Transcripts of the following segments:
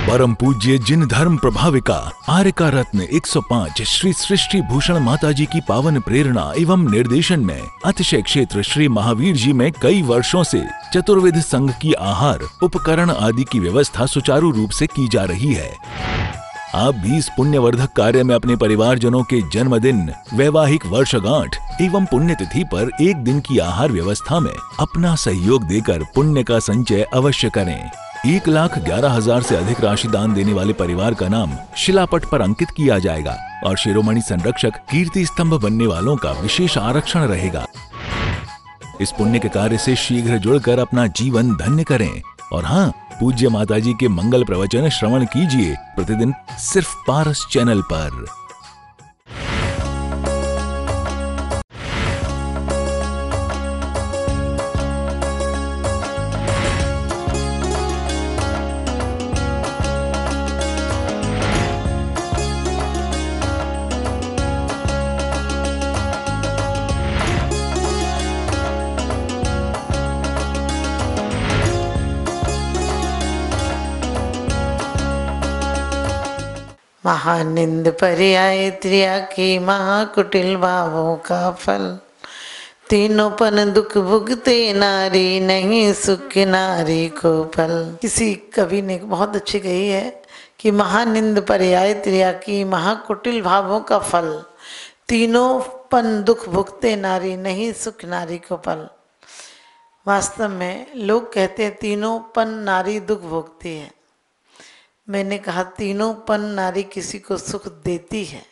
परम पूज्य जिन धर्म प्रभाविका आर्यका रत्न 105 श्री सृष्टि भूषण माता जी की पावन प्रेरणा एवं निर्देशन में अतिशय क्षेत्र श्री महावीर जी में कई वर्षों से चतुर्विध संघ की आहार उपकरण आदि की व्यवस्था सुचारू रूप से की जा रही है। आप भी इस पुण्यवर्धक कार्य में अपने परिवारजनों के जन्मदिन, वैवाहिक वर्षगांठ एवं पुण्यतिथि पर एक दिन की आहार व्यवस्था में अपना सहयोग देकर पुण्य का संचय अवश्य करें। 1,11,000 से अधिक राशि दान देने वाले परिवार का नाम शिलापट पर अंकित किया जाएगा और शिरोमणि संरक्षक कीर्ति स्तंभ बनने वालों का विशेष आरक्षण रहेगा। इस पुण्य के कार्य से शीघ्र जुड़कर अपना जीवन धन्य करें। और हाँ, पूज्य माताजी के मंगल प्रवचन श्रवण कीजिए प्रतिदिन सिर्फ पारस चैनल पर। महानिंद पर्याय त्रिया की महाकुटिल भावों का फल, तीनों पन दुख भुगते नारी नहीं सुख नारी को फल। किसी कवि ने बहुत अच्छी कही है कि महानिंद पर्याय त्रिया की महाकुटिल भावों का फल, तीनों पन दुख भुगते नारी नहीं सुख नारी को फल। वास्तव में लोग कहते हैं तीनों पन नारी दुख भोगती है। मैंने कहा तीनों पन नारी किसी को सुख देती है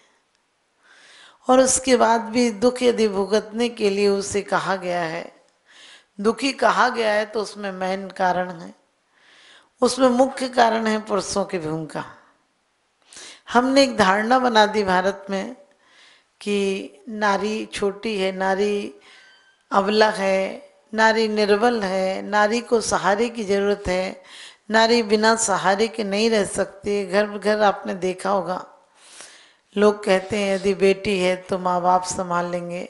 और उसके बाद भी दुख यदि भुगतने के लिए उसे कहा गया है, दुखी कहा गया है, तो उसमें मेन कारण है, उसमें मुख्य कारण है पुरुषों की भूमिका। हमने एक धारणा बना दी भारत में कि नारी छोटी है, नारी अबला है, नारी निर्बल है, नारी को सहारे की जरूरत है, नारी बिना सहारे के नहीं रह सकती। घर घर आपने देखा होगा, लोग कहते हैं यदि बेटी है तो माँ बाप संभाल लेंगे,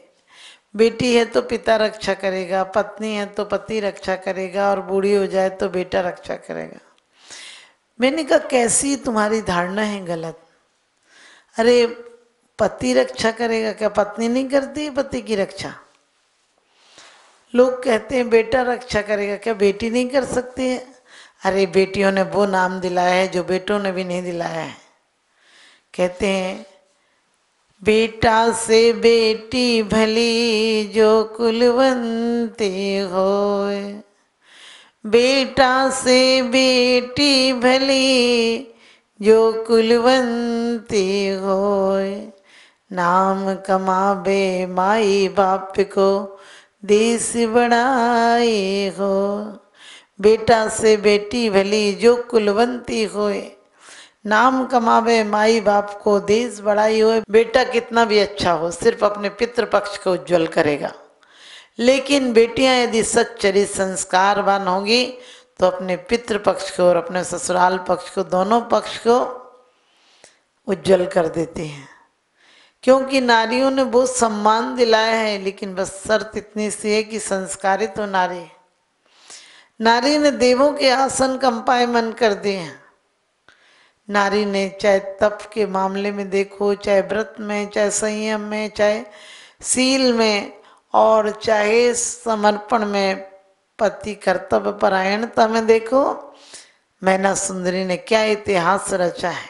बेटी है तो पिता रक्षा करेगा, पत्नी है तो पति रक्षा करेगा और बूढ़ी हो जाए तो बेटा रक्षा करेगा। मैंने कहा कैसी तुम्हारी धारणा है गलत। अरे पति रक्षा करेगा, क्या पत्नी नहीं करती है पति की रक्षा? लोग कहते हैं बेटा रक्षा करेगा, क्या बेटी नहीं कर सकती है? अरे बेटियों ने वो नाम दिलाया है जो बेटों ने भी नहीं दिलाया है। कहते हैं बेटा से बेटी भली जो कुलवंती होए, बेटा से बेटी भली जो कुलवंती होए, नाम कमाबे माई बाप को देश बढ़ाए हो। बेटा से बेटी भली जो कुलवंती होए, नाम कमावे माई बाप को देश बढ़ाई होए। बेटा कितना भी अच्छा हो, सिर्फ अपने पितृपक्ष को उज्जवल करेगा, लेकिन बेटियां यदि सच्चरित संस्कारवान होंगी तो अपने पितृपक्ष को और अपने ससुराल पक्ष को, दोनों पक्ष को उज्जवल कर देती हैं। क्योंकि नारियों ने बहुत सम्मान दिलाया है, लेकिन बस शर्त इतनी सी है कि संस्कारित हो नारी। नारी ने देवों के आसन कंपायमान कर दिए हैं। नारी ने चाहे तप के मामले में देखो, चाहे व्रत में, चाहे संयम में, चाहे सील में, और चाहे समर्पण में, पति कर्तव्य परायणता में देखो, मैना सुंदरी ने क्या इतिहास रचा है।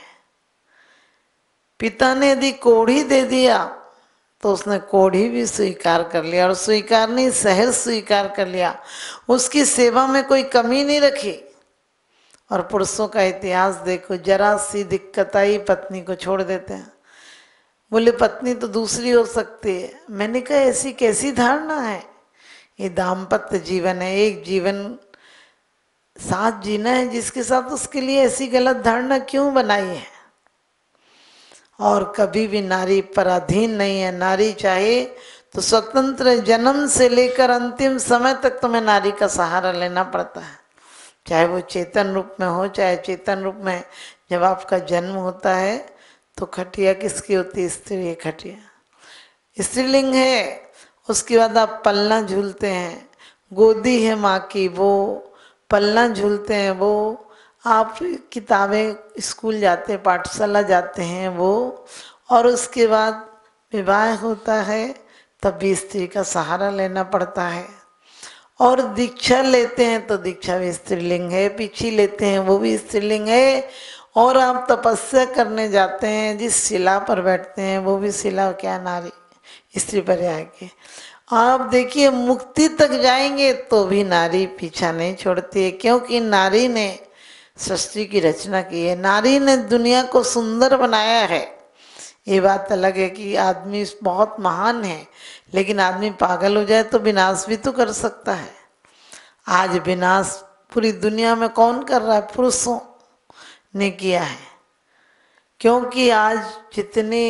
पिता ने यदि कोढ़ी दे दिया तो उसने कोढ़ी भी स्वीकार कर लिया, और स्वीकार नहीं सहज स्वीकार कर लिया, उसकी सेवा में कोई कमी नहीं रखी। और पुरुषों का इतिहास देखो, जरा सी दिक्कत आई पत्नी को छोड़ देते हैं, बोले पत्नी तो दूसरी हो सकती है। मैंने कहा ऐसी कैसी धारणा है? ये दाम्पत्य जीवन है, एक जीवन साथ जीना है जिसके साथ, उसके लिए ऐसी गलत धारणा क्यों बनाई है? और कभी भी नारी पराधीन नहीं है। नारी चाहे तो स्वतंत्र जन्म से लेकर अंतिम समय तक तुम्हें नारी का सहारा लेना पड़ता है, चाहे वो चेतन रूप में हो चाहे चेतन रूप में। जब आपका जन्म होता है तो खटिया किसकी होती है? स्त्री खटिया स्त्रीलिंग है। उसके बाद आप पलना झूलते हैं, गोदी है माँ की, वो पलना झूलते हैं, वो आप किताबें स्कूल जाते, पाठशाला जाते हैं वो, और उसके बाद विवाह होता है तब भी स्त्री का सहारा लेना पड़ता है। और दीक्षा लेते हैं तो दीक्षा भी स्त्रीलिंग है, पीछी लेते हैं वो भी स्त्रीलिंग है। और आप तपस्या करने जाते हैं, जिस शिला पर बैठते हैं वो भी शिला क्या नारी, स्त्री पर्याय के। आप देखिए मुक्ति तक जाएंगे तो भी नारी पीछा नहीं छोड़ती है, क्योंकि नारी ने सृष्टि की रचना की है, नारी ने दुनिया को सुंदर बनाया है। ये बात अलग है कि आदमी बहुत महान है, लेकिन आदमी पागल हो जाए तो विनाश भी तो कर सकता है। आज विनाश पूरी दुनिया में कौन कर रहा है? पुरुषों ने किया है। क्योंकि आज जितने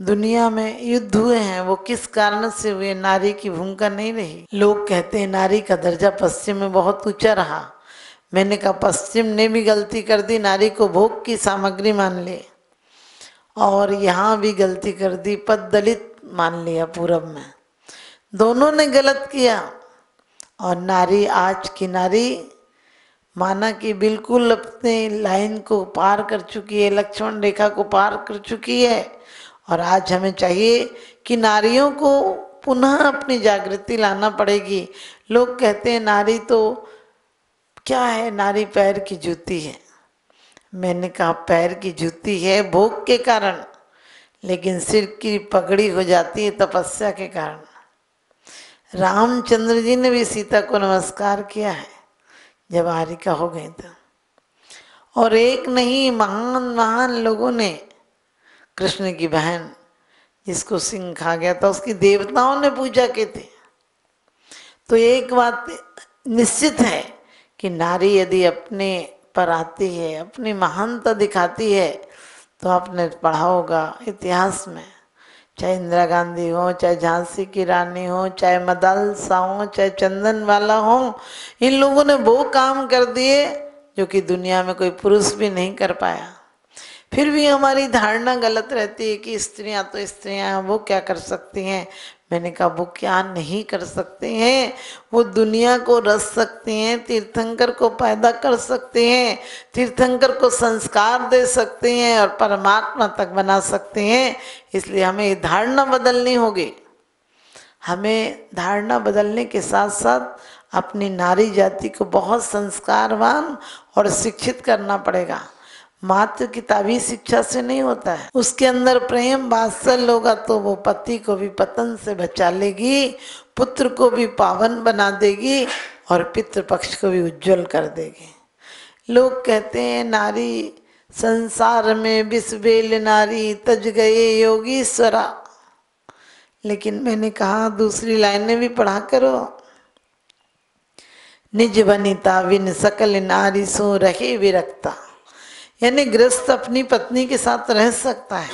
दुनिया में युद्ध हुए हैं वो किस कारण से हुए? नारी की भूमिका नहीं रही। लोग कहते हैं नारी का दर्जा पश्चिम में बहुत ऊंचा रहा। मैंने कहा पश्चिम ने भी गलती कर दी, नारी को भोग की सामग्री मान ले, और यहाँ भी गलती कर दी, पद दलित मान लिया पूरब में। दोनों ने गलत किया। और नारी, आज की नारी माना कि बिल्कुल अपने लाइन को पार कर चुकी है, लक्ष्मण रेखा को पार कर चुकी है। और आज हमें चाहिए कि नारियों को पुनः अपनी जागृति लाना पड़ेगी। लोग कहते हैं नारी तो क्या है, नारी पैर की जूती है। मैंने कहा पैर की जूती है भोग के कारण, लेकिन सिर की पगड़ी हो जाती है तपस्या के कारण। रामचंद्र जी ने भी सीता को नमस्कार किया है जब हारिका हो गई तो। और एक नहीं, महान महान लोगों ने, कृष्ण की बहन जिसको सिंह खा गया था उसकी देवताओं ने पूजा की थी। तो एक बात निश्चित है कि नारी यदि अपने पर आती है, अपनी महानता दिखाती है, तो आपने पढ़ा होगा इतिहास में, चाहे इंदिरा गांधी हो, चाहे झांसी की रानी हो, चाहे मदालसा हो, चाहे चंदनवाला हो, इन लोगों ने वो काम कर दिए जो कि दुनिया में कोई पुरुष भी नहीं कर पाया। फिर भी हमारी धारणा गलत रहती है कि स्त्रियां तो स्त्रियां हैं, वो क्या कर सकती हैं। मैंने कहा वो क्या नहीं कर सकते हैं? वो दुनिया को रच सकते हैं, तीर्थंकर को पैदा कर सकते हैं, तीर्थंकर को संस्कार दे सकते हैं और परमात्मा तक बना सकते हैं। इसलिए हमें धारणा बदलनी होगी। हमें धारणा बदलने के साथ साथ अपनी नारी जाति को बहुत संस्कारवान और शिक्षित करना पड़ेगा। मात्र किताबी शिक्षा से नहीं होता है, उसके अंदर प्रेम वात्सल्य होगा तो वो पति को भी पतन से बचा लेगी, पुत्र को भी पावन बना देगी और पितृपक्ष को भी उज्जवल कर देगी। लोग कहते हैं नारी संसार में विषबेल नारी तज गए योगीश्वरा, लेकिन मैंने कहा दूसरी लाइनें भी पढ़ा करो। निज वनिता विन सकल नारी सो रहे विरक्ता, यानी गृहस्थ अपनी पत्नी के साथ रह सकता है।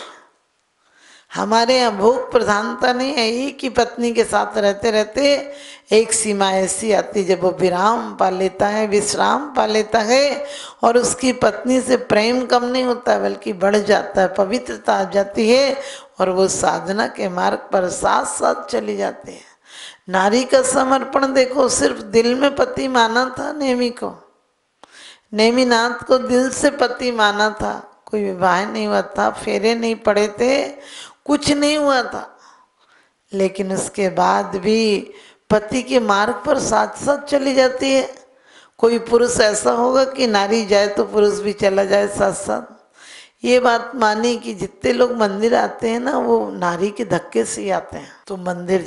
हमारे यहाँ भोग प्रधानता नहीं है, एक ही पत्नी के साथ रहते रहते एक सीमा ऐसी आती जब वो विराम पा लेता है, विश्राम पा लेता है, और उसकी पत्नी से प्रेम कम नहीं होता बल्कि बढ़ जाता है, पवित्रता आ जाती है और वो साधना के मार्ग पर साथ साथ चली जाती है। नारी का समर्पण देखो, सिर्फ दिल में पति माना था नेमी को, नेमिनाथ को दिल से पति माना था, कोई विवाह नहीं हुआ था, फेरे नहीं पड़े थे, कुछ नहीं हुआ था, लेकिन उसके बाद भी पति के मार्ग पर साथ साथ चली जाती है। कोई पुरुष ऐसा होगा कि नारी जाए तो पुरुष भी चला जाए साथ साथ। ये बात मानी कि जितने लोग मंदिर आते हैं ना वो नारी के धक्के से ही आते हैं। तो मंदिर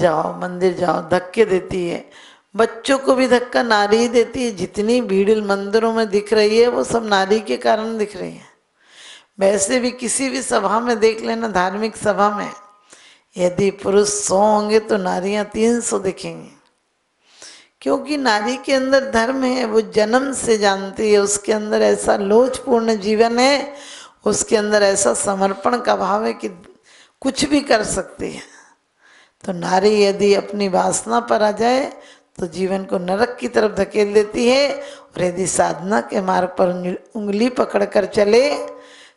जाओ धक्के देती है, बच्चों को भी धक्का नारी ही देती है। जितनी भीड़ मंदिरों में दिख रही है वो सब नारी के कारण दिख रही है। वैसे भी किसी भी सभा में देख लेना, धार्मिक सभा में यदि पुरुष 100 होंगे तो नारियां 300 दिखेंगी, क्योंकि नारी के अंदर धर्म है, वो जन्म से जानती है, उसके अंदर ऐसा लोचपूर्ण जीवन है, उसके अंदर ऐसा समर्पण का भाव है कि कुछ भी कर सकती है। तो नारी यदि अपनी वासना पर आ जाए तो जीवन को नरक की तरफ धकेल देती है, और यदि साधना के मार्ग पर उंगली पकड़ कर चले,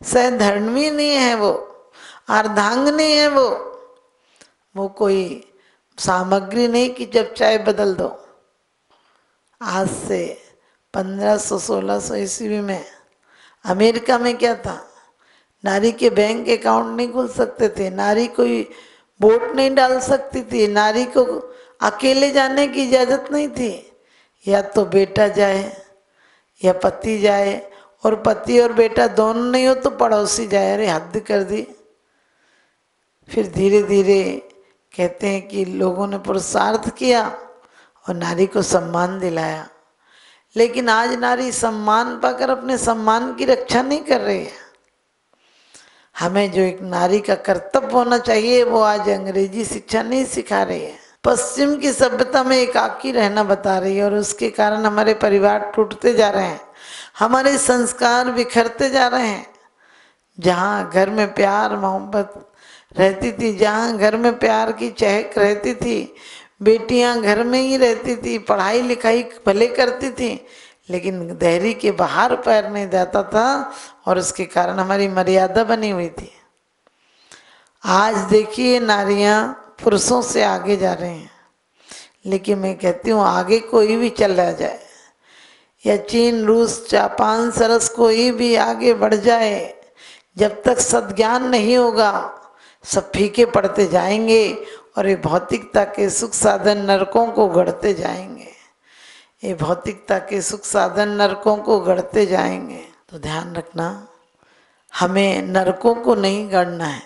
सधर्मी नहीं है वो, अर्धांगिनी है वो कोई सामग्री नहीं कि जब चाहे बदल दो। आज से 1500-1600 ईस्वी में अमेरिका में क्या था, नारी के बैंक अकाउंट नहीं खुल सकते थे, नारी कोई वोट नहीं डाल सकती थी, नारी को अकेले जाने की इजाज़त नहीं थी, या तो बेटा जाए या पति जाए, और पति और बेटा दोनों नहीं हो तो पड़ोसी जाए। अरे हद कर दी। फिर धीरे धीरे कहते हैं कि लोगों ने पुरुषार्थ किया और नारी को सम्मान दिलाया। लेकिन आज नारी सम्मान पाकर अपने सम्मान की रक्षा नहीं कर रही है। हमें जो एक नारी का कर्तव्य होना चाहिए वो आज अंग्रेजी शिक्षा नहीं सिखा रही है, पश्चिम की सभ्यता में एकाकी रहना बता रही है, और उसके कारण हमारे परिवार टूटते जा रहे हैं, हमारे संस्कार बिखरते जा रहे हैं। जहाँ घर में प्यार मोहब्बत रहती थी, जहाँ घर में प्यार की चहक रहती थी, बेटियां घर में ही रहती थी, पढ़ाई लिखाई भले करती थी, लेकिन देहरी के बाहर पैर नहीं जाता था, और उसके कारण हमारी मर्यादा बनी हुई थी। आज देखिए नारियां पुरुषों से आगे जा रहे हैं, लेकिन मैं कहती हूँ आगे कोई भी चला जाए, या चीन रूस जापान सरस कोई भी आगे बढ़ जाए, जब तक सद्ज्ञान नहीं होगा सब फीके पड़ते जाएंगे, और ये भौतिकता के सुख साधन नरकों को गढ़ते जाएंगे, ये भौतिकता के सुख साधन नरकों को गढ़ते जाएंगे। तो ध्यान रखना, हमें नरकों को नहीं गढ़ना है।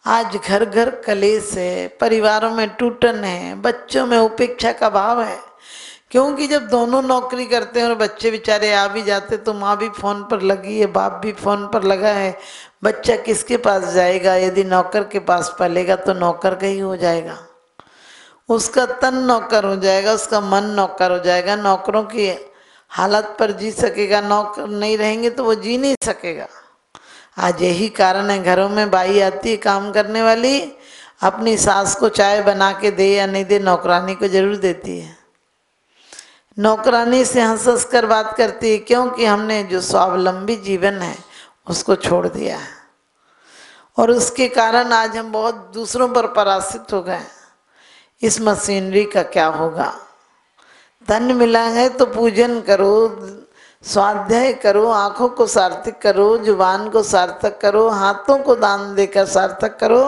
आज घर घर कलेश है, परिवारों में टूटन है, बच्चों में उपेक्षा का भाव है, क्योंकि जब दोनों नौकरी करते हैं और बच्चे बेचारे आ भी जाते तो माँ भी फोन पर लगी है, बाप भी फोन पर लगा है, बच्चा किसके पास जाएगा? यदि नौकर के पास पलेगा तो नौकर का ही हो जाएगा, उसका तन नौकर हो जाएगा, उसका मन नौकर हो जाएगा, नौकरों की हालत पर जी सकेगा, नौकर नहीं रहेंगे तो वो जी नहीं सकेगा। आज यही कारण है घरों में बाई आती है काम करने वाली, अपनी सास को चाय बना के दे या नहीं दे, नौकरानी को जरूर देती है। नौकरानी से हंस हंस कर बात करती है, क्योंकि हमने जो स्वावलंबी जीवन है उसको छोड़ दिया है, और उसके कारण आज हम बहुत दूसरों पर परासित हो गए। इस मशीनरी का क्या होगा? धन मिला है तो पूजन करो, स्वाध्याय करो, आंखों को सार्थक करो, जुबान को सार्थक करो, हाथों को दान देकर सार्थक करो,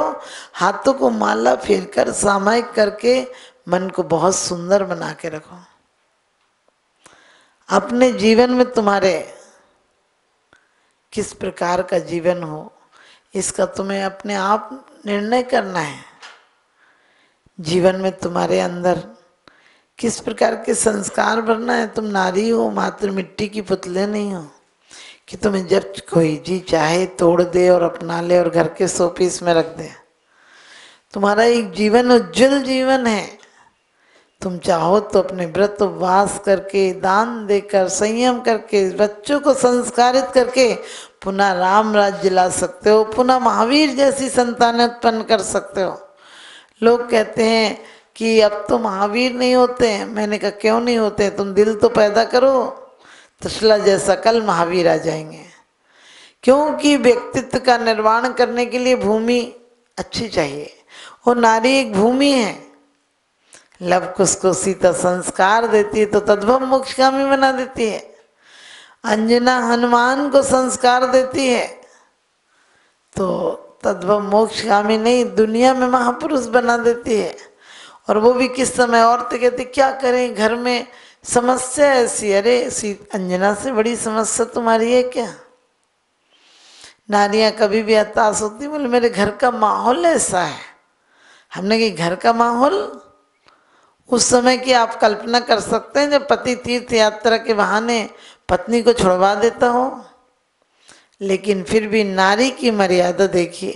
हाथों को माला फेरकर सामायिक करके मन को बहुत सुंदर बना के रखो। अपने जीवन में तुम्हारे किस प्रकार का जीवन हो, इसका तुम्हें अपने आप निर्णय करना है। जीवन में तुम्हारे अंदर किस प्रकार के संस्कार भरना है। तुम नारी हो, मात्र मिट्टी की पुतले नहीं हो कि तुम्हें जब कोई जी चाहे तोड़ दे और अपना ले और घर के शोपीस में रख दे। तुम्हारा एक जीवन उज्जवल जीवन है। तुम चाहो तो अपने व्रत उपवास करके, दान देकर, संयम करके, बच्चों को संस्कारित करके पुनः राम राज्य ला सकते हो, पुनः महावीर जैसी संतानें उत्पन्न कर सकते हो। लोग कहते हैं कि अब तो महावीर नहीं होते हैं। मैंने कहा क्यों नहीं होते? तुम दिल तो पैदा करो, तशला जैसा कल महावीर आ जाएंगे। क्योंकि व्यक्तित्व का निर्माण करने के लिए भूमि अच्छी चाहिए, और नारी एक भूमि है। लव कुश को सीता संस्कार देती है तो तद्भव मोक्षगामी बना देती है। अंजना हनुमान को संस्कार देती है तो तद्भव मोक्षगामी नहीं, दुनिया में महापुरुष बना देती है। और वो भी किस समय? औरतें कहती क्या करें, घर में समस्या ऐसी। अरे अंजना से बड़ी समस्या तुम्हारी है क्या? नारियां कभी भी हताश होती, बोले मेरे घर का माहौल ऐसा है। हमने कि घर का माहौल उस समय की आप कल्पना कर सकते हैं जब पति तीर्थ यात्रा के बहाने पत्नी को छुड़वा देता हो। लेकिन फिर भी नारी की मर्यादा देखिए,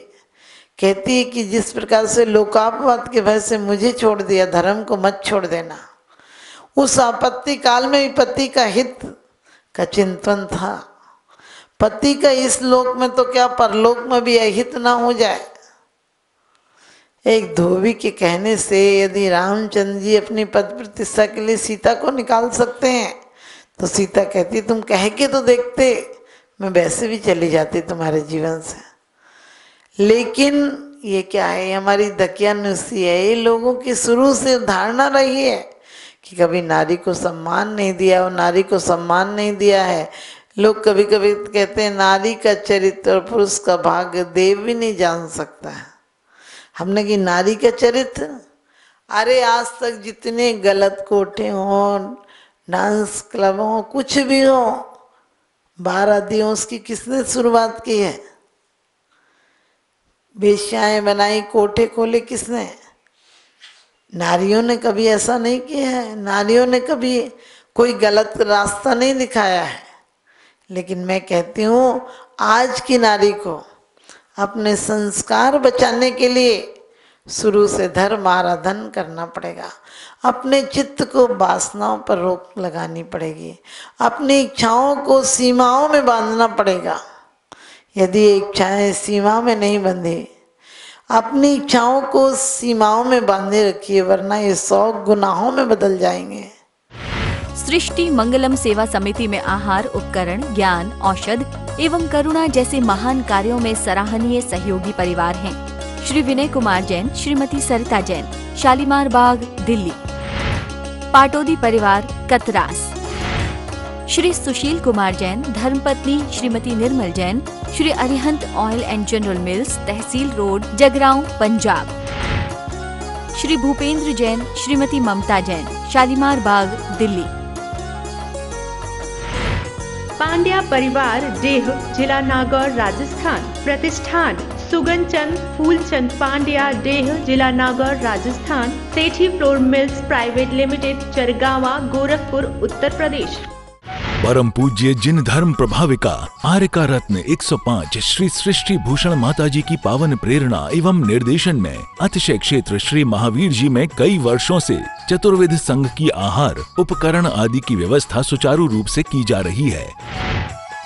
कहती है कि जिस प्रकार से लोकापवाद के भय से मुझे छोड़ दिया, धर्म को मत छोड़ देना। उस आपत्ति काल में भी पति का हित का चिंतन था। पति का इस लोक में तो क्या परलोक में भी अहित ना हो जाए। एक धोबी के कहने से यदि रामचंद्र जी अपनी पद प्रतिष्ठा के लिए सीता को निकाल सकते हैं तो सीता कहती तुम कह के तो देखते, मैं वैसे भी चली जाती तुम्हारे जीवन से। लेकिन ये क्या है? हमारी दकियानुसी है। ये लोगों की शुरू से धारणा रही है कि कभी नारी को सम्मान नहीं दिया और नारी को सम्मान नहीं दिया है। लोग कभी कभी कहते हैं नारी का चरित्र और पुरुष का भाग्य देव भी नहीं जान सकता है। हमने कि नारी का चरित्र, अरे आज तक जितने गलत कोठे हों, डांस क्लब हो, कुछ भी हो, 12 दिवस की किसने शुरुआत की है? वेश्याएं बनाई, कोठे खोले किसने? नारियों ने कभी ऐसा नहीं किया है। नारियों ने कभी कोई गलत रास्ता नहीं दिखाया है। लेकिन मैं कहती हूँ आज की नारी को अपने संस्कार बचाने के लिए शुरू से धर्म आराधन करना पड़ेगा। अपने चित्त को वासनाओं पर रोक लगानी पड़ेगी। अपनी इच्छाओं को सीमाओं में बांधना पड़ेगा। यदि इच्छाएं सीमा में नहीं बंधी, अपनी इच्छाओं को सीमाओं में बांधे रखिए, वरना ये 100 गुनाहों में बदल जाएंगे। सृष्टि मंगलम सेवा समिति में आहार, उपकरण, ज्ञान, औषध एवं करुणा जैसे महान कार्यों में सराहनीय सहयोगी परिवार हैं। श्री विनय कुमार जैन, श्रीमती सरिता जैन, शालीमार बाग, दिल्ली। पाटोदी परिवार, कतरास। श्री सुशील कुमार जैन, धर्मपत्नी Shrimati Nirmal Jain, Shri Arihant oil and general mills, तहसील रोड, जगरांव, पंजाब। श्री भूपेंद्र जैन, श्रीमती ममता जैन, शालीमार बाग, दिल्ली। पांड्या परिवार, डेह, जिला नागौर, राजस्थान। प्रतिष्ठान सुगनचंद फूलचंद पांड्या, डेह, जिला Nagaur, Rajasthan. Sethi flour mills private limited, Chargawa, Gorakhpur, Uttar Pradesh. परम पूज्य जिन धर्म प्रभाविका आर्यका रत्न 105 श्री सृष्टि भूषण माताजी की पावन प्रेरणा एवं निर्देशन में अतिशय क्षेत्र श्री महावीर जी में कई वर्षों से चतुर्विध संघ की आहार, उपकरण आदि की व्यवस्था सुचारू रूप से की जा रही है।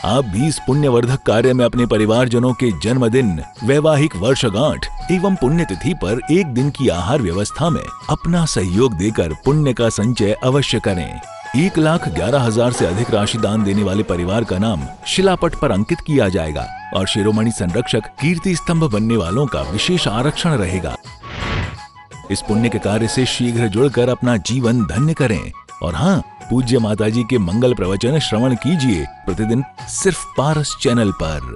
आप भी इस पुण्यवर्धक कार्य में अपने परिवारजनों के जन्मदिन, वैवाहिक वर्षगांठ एवं पुण्यतिथि पर एक दिन की आहार व्यवस्था में अपना सहयोग देकर पुण्य का संचय अवश्य करें। 1,11,000 से अधिक राशि दान देने वाले परिवार का नाम शिलापट पर अंकित किया जाएगा और शिरोमणि संरक्षक कीर्ति स्तंभ बनने वालों का विशेष आरक्षण रहेगा। इस पुण्य के कार्य से शीघ्र जुड़कर अपना जीवन धन्य करें। और हाँ, पूज्य माताजी के मंगल प्रवचन श्रवण कीजिए प्रतिदिन सिर्फ पारस चैनल पर।